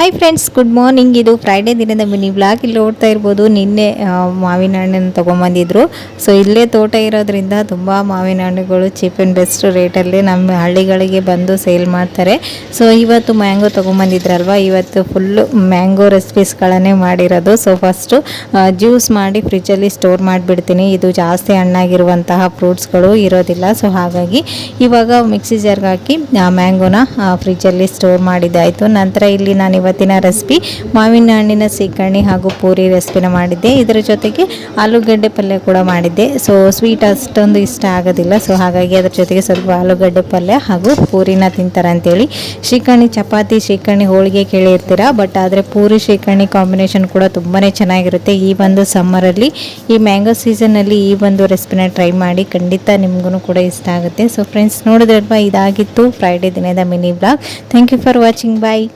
Hi friends, good morning. ಇದು Friday ದಿನದ mini blog. ಇಲ್ಲಿ ನೋಡ್ತಾ ಇರ್ಬೋದು, ನಿನ್ನೆ ಮಾವಿನ ಹಣ್ಣನ್ನು ತೊಗೊಂಬಂದಿದ್ರು. ಸೊ ಇಲ್ಲೇ ತೋಟ ಇರೋದ್ರಿಂದ ತುಂಬ ಮಾವಿನ ಹಣ್ಣುಗಳು ಚೀಪ್ ಆ್ಯಂಡ್ ಬೆಸ್ಟ್ ರೇಟಲ್ಲಿ ನಮ್ಮ ಹಳ್ಳಿಗಳಿಗೆ ಬಂದು ಸೇಲ್ ಮಾಡ್ತಾರೆ. ಸೊ ಇವತ್ತು ಮ್ಯಾಂಗೋ ತೊಗೊಂಬಂದಿದ್ರಲ್ವ, ಇವತ್ತು ಫುಲ್ಲು ಮ್ಯಾಂಗೋ ರೆಸಿಪೀಸ್ಗಳನ್ನೇ ಮಾಡಿರೋದು. ಸೊ ಫಸ್ಟು ಜ್ಯೂಸ್ ಮಾಡಿ ಫ್ರಿಜ್ಜಲ್ಲಿ ಸ್ಟೋರ್ ಮಾಡಿಬಿಡ್ತೀನಿ. ಇದು ಜಾಸ್ತಿ ಹಣ್ಣಾಗಿರುವಂತಹ ಫ್ರೂಟ್ಸ್ಗಳು ಇರೋದಿಲ್ಲ. ಸೊ ಹಾಗಾಗಿ ಇವಾಗ ಮಿಕ್ಸಿ ಜಾರ್ಗೆ ಹಾಕಿ ಮ್ಯಾಂಗೋನ ಫ್ರಿಜ್ಜಲ್ಲಿ ಸ್ಟೋರ್ ಮಾಡಿದ್ದಾಯಿತು. ನಂತರ ಇಲ್ಲಿ ನಾನು ಇವತ್ತಿನ ರೆಸಿಪಿ ಮಾವಿನ ಹಣ್ಣಿನ ಸೀಕರಣೆ ಹಾಗೂ ಪೂರಿ ರೆಸಿಪಿನ ಮಾಡಿದ್ದೆ. ಇದರ ಜೊತೆಗೆ ಆಲೂಗಡ್ಡೆ ಪಲ್ಯ ಕೂಡ ಮಾಡಿದ್ದೆ. ಸೊ ಸ್ವೀಟ್ ಅಷ್ಟೊಂದು ಇಷ್ಟ ಆಗೋದಿಲ್ಲ. ಸೊ ಹಾಗಾಗಿ ಅದರ ಜೊತೆಗೆ ಸ್ವಲ್ಪ ಆಲೂಗಡ್ಡೆ ಪಲ್ಯ ಹಾಗೂ ಪೂರಿನ ತಿಂತಾರೆ ಅಂತೇಳಿ. ಶ್ರೀಕರ್ಣಿ ಚಪಾತಿ, ಶ್ರೀಕರ್ಣಿ ಹೋಳಿಗೆ ಕೇಳಿರ್ತೀರ, ಬಟ್ ಆದರೆ ಪೂರಿ ಶ್ರೀಕರ್ಣಿ ಕಾಂಬಿನೇಷನ್ ಕೂಡ ತುಂಬಾ ಚೆನ್ನಾಗಿರುತ್ತೆ. ಈ ಒಂದು ಸಮ್ಮರಲ್ಲಿ, ಈ ಮ್ಯಾಂಗೋ ಸೀಸನ್ನಲ್ಲಿ ಈ ಒಂದು ರೆಸಿಪಿನ ಟ್ರೈ ಮಾಡಿ, ಖಂಡಿತ ನಿಮಗೂ ಕೂಡ ಇಷ್ಟ ಆಗುತ್ತೆ. ಸೊ ಫ್ರೆಂಡ್ಸ್, ನೋಡಿದ್ರಲ್ವಾ, ಇದಾಗಿತ್ತು ಫ್ರೈಡೇ ದಿನದ mini blog. Thank you for watching. Bye.